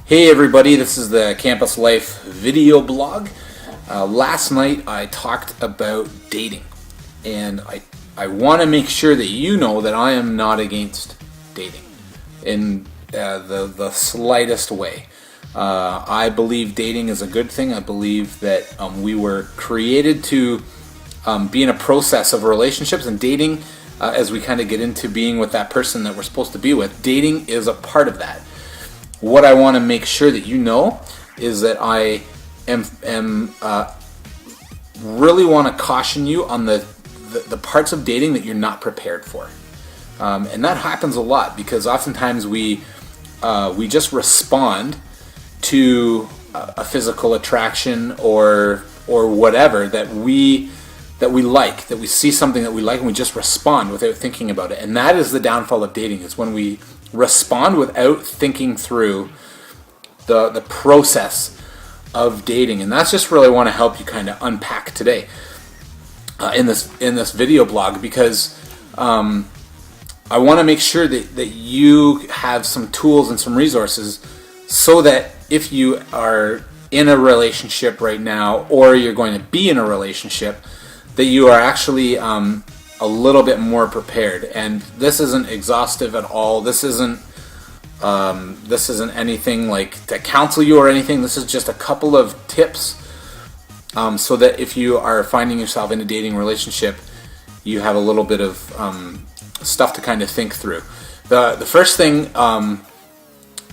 Hey everybody, this is the Campus Life video blog. Last night I talked about dating, and I want to make sure that you know that I am not against dating in the slightest way. I believe dating is a good thing. I believe that we were created to be in a process of relationships, and dating, as we kind of get into being with that person that we're supposed to be with, dating is a part of that. What I want to make sure that you know is that I am really want to caution you on the parts of dating that you're not prepared for, and that happens a lot because oftentimes we just respond to a physical attraction or whatever that we like, that we see something that we like and we just respond without thinking about it. And that is the downfall of dating, is when we respond without thinking through the process of dating. And that's just really want to help you kind of unpack today in this video blog, because I want to make sure that you have some tools and some resources so that if you are in a relationship right now, or you're going to be in a relationship, that you are actually a little bit more prepared. And this isn't exhaustive at all. This isn't anything like to counsel you or anything. This is just a couple of tips so that if you are finding yourself in a dating relationship, you have a little bit of stuff to kind of think through. The first thing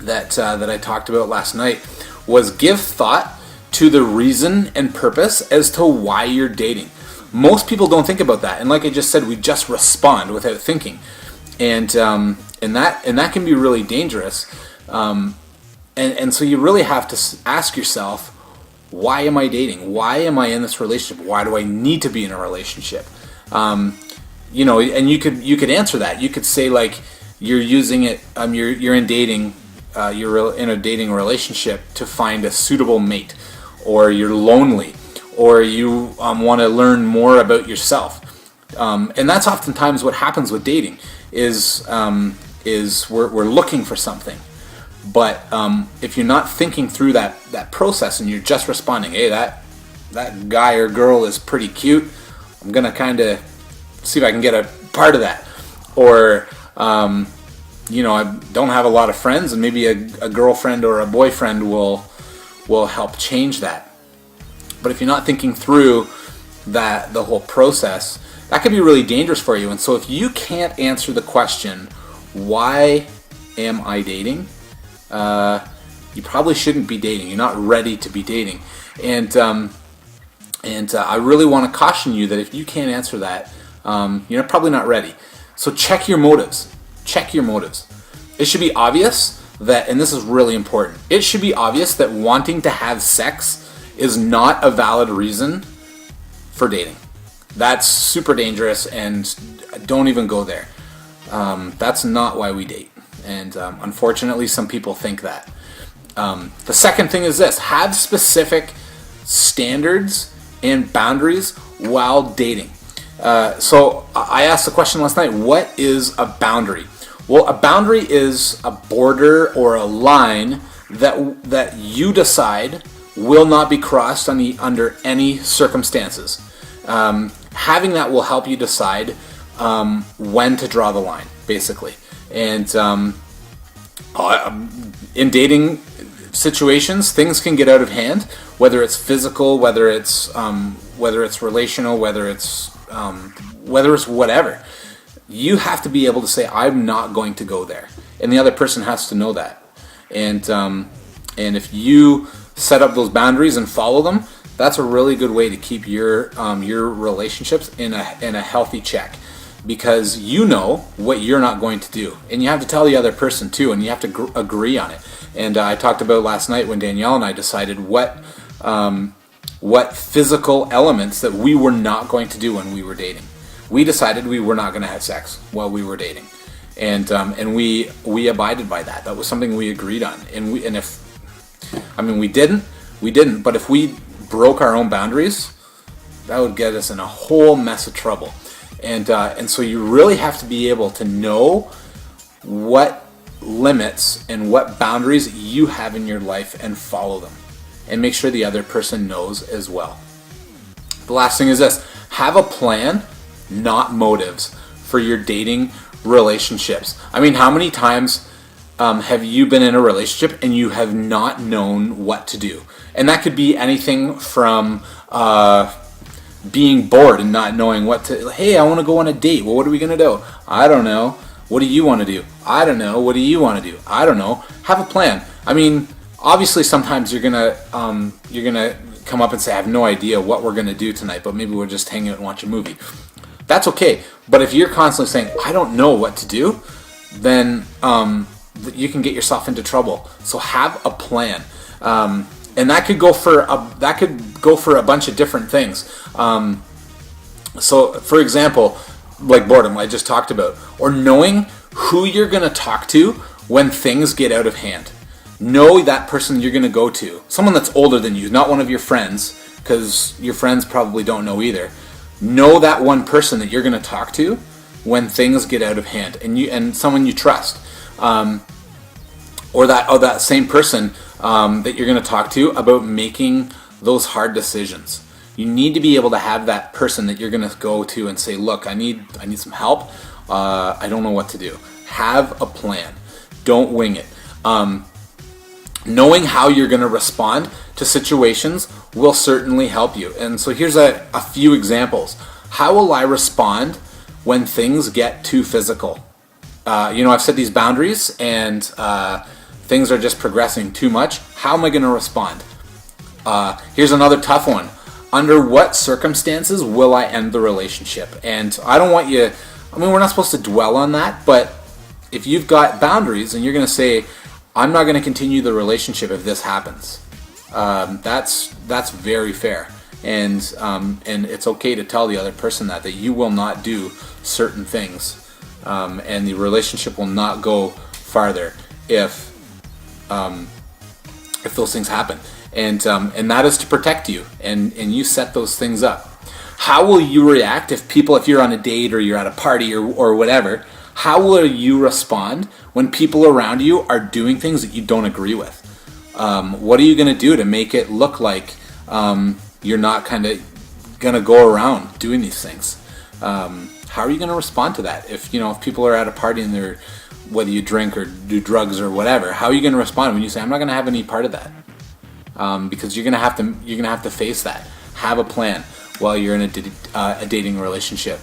that I talked about last night was give thought to the reason and purpose as to why you're dating. Most people don't think about that, and like I just said, we just respond without thinking, and that can be really dangerous. And so you really have to ask yourself, why am I dating? Why am I in this relationship? Why do I need to be in a relationship? And you could answer that. You could say, like, you're using it. You're in dating. You're in a dating relationship to find a suitable mate, or you're lonely, or you want to learn more about yourself. And that's oftentimes what happens with dating, is we're looking for something. But if you're not thinking through that process and you're just responding, hey, that guy or girl is pretty cute, I'm going to kind of see if I can get a part of that. Or, I don't have a lot of friends, and maybe a girlfriend or a boyfriend will help change that. But if you're not thinking through the whole process, that could be really dangerous for you. And so if you can't answer the question, why am I dating? You probably shouldn't be dating. You're not ready to be dating. And I really want to caution you that if you can't answer that, you're probably not ready. So check your motives. Check your motives. It should be obvious that, and this is really important, it should be obvious that wanting to have sex is not a valid reason for dating. That's super dangerous, and don't even go there. That's not why we date, and unfortunately some people think that. The second thing is this: have specific standards and boundaries while dating. So I asked the question last night, what is a boundary? Well, a boundary is a border or a line that you decide will not be crossed under any circumstances. Having that will help you decide when to draw the line, basically. And in dating situations, things can get out of hand, whether it's physical, whether it's relational, whether it's whatever. You have to be able to say, I'm not going to go there, and the other person has to know that. And if you set up those boundaries and follow them, that's a really good way to keep your relationships in a healthy check, because you know what you're not going to do, and you have to tell the other person too, and you have to agree on it. And I talked about last night when Danielle and I decided what physical elements that we were not going to do when we were dating. We decided we were not going to have sex while we were dating, and we abided by that. That was something we agreed on, we didn't. But if we broke our own boundaries, that would get us in a whole mess of trouble. And so you really have to be able to know what limits and what boundaries you have in your life and follow them. And make sure the other person knows as well. The last thing is this: have a plan, not motives, for your dating relationships. I mean, how many times have you been in a relationship and you have not known what to do? And that could be anything from being bored and not knowing what to, hey, I want to go on a date. Well, what are we going to do? I don't know. What do you want to do? I don't know. What do you want to do? I don't know. Have a plan. I mean, obviously sometimes you're gonna come up and say, I have no idea what we're gonna do tonight, but maybe we'll just hang out and watch a movie. That's okay. But if you're constantly saying, I don't know what to do, then you can get yourself into trouble. So have a plan. And that could go for a bunch of different things. So for example, like boredom I just talked about, or knowing who you're going to talk to when things get out of hand. Know that person you're going to go to, someone that's older than you, not one of your friends, because your friends probably don't know either. Know that one person that you're going to talk to when things get out of hand, and someone you trust, or that same person that you're going to talk to about making those hard decisions. You need to be able to have that person that you're going to go to and say, look, I need some help. I don't know what to do. Have a plan. Don't wing it. Knowing how you're going to respond to situations will certainly help you. And so here's a few examples. How will I respond when things get too physical? I've set these boundaries and things are just progressing too much. How am I going to respond? Here's another tough one. Under what circumstances will I end the relationship? And I don't want you, we're not supposed to dwell on that, but if you've got boundaries and you're going to say, I'm not going to continue the relationship if this happens, that's very fair. And it's okay to tell the other person that you will not do certain things, and the relationship will not go farther if those things happen. And that is to protect you, and you set those things up. How will you react if you're on a date or you're at a party or whatever? How will you respond when people around you are doing things that you don't agree with? What are you going to do to make it look like you're not kind of going to go around doing these things? How are you going to respond to that? If people are at a party and they're, whether you drink or do drugs or whatever, how are you going to respond when you say, I'm not going to have any part of that? Because you're gonna have to face that. Have a plan while you're in a dating relationship.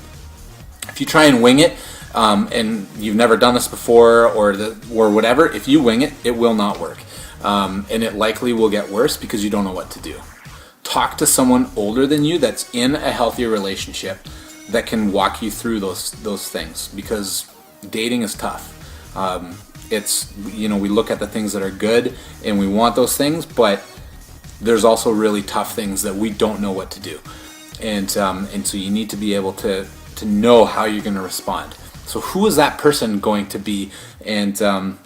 If you try and wing it, and you've never done this before or whatever, if you wing it, it will not work, and it likely will get worse because you don't know what to do. Talk to someone older than you that's in a healthier relationship that can walk you through those things, because dating is tough. We look at the things that are good and we want those things, but there's also really tough things that we don't know what to do, and so you need to be able to know how you're going to respond. So who is that person going to be, and do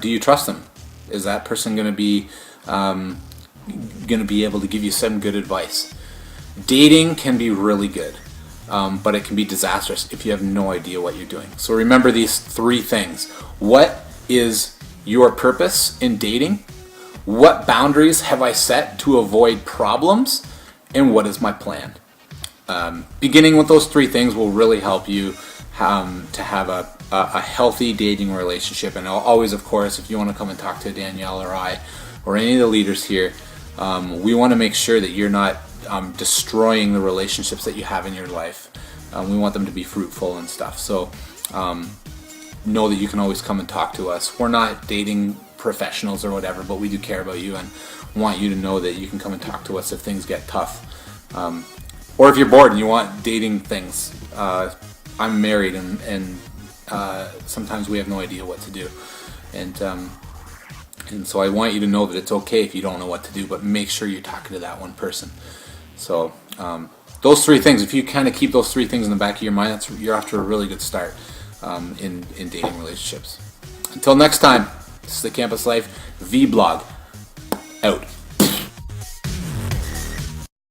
you trust them? Is that person going to be able to give you some good advice? Dating can be really good, but it can be disastrous if you have no idea what you're doing. So remember these 3 things. What is your purpose in dating? What boundaries have I set to avoid problems? And what is my plan? Beginning with those 3 things will really help you to have a healthy dating relationship. And always, of course, if you want to come and talk to Danielle or I or any of the leaders here, we want to make sure that you're not destroying the relationships that you have in your life. We want them to be fruitful and stuff. So know that you can always come and talk to us. We're not dating professionals or whatever, but we do care about you and want you to know that you can come and talk to us if things get tough, or if you're bored and you want dating things. I'm married, and sometimes we have no idea what to do, and so I want you to know that it's okay if you don't know what to do, but make sure you're talking to that one person. So those 3 things, if you kind of keep those 3 things in the back of your mind, you're off to a really good start in dating relationships. Until next time, this is the Campus Life vblog out.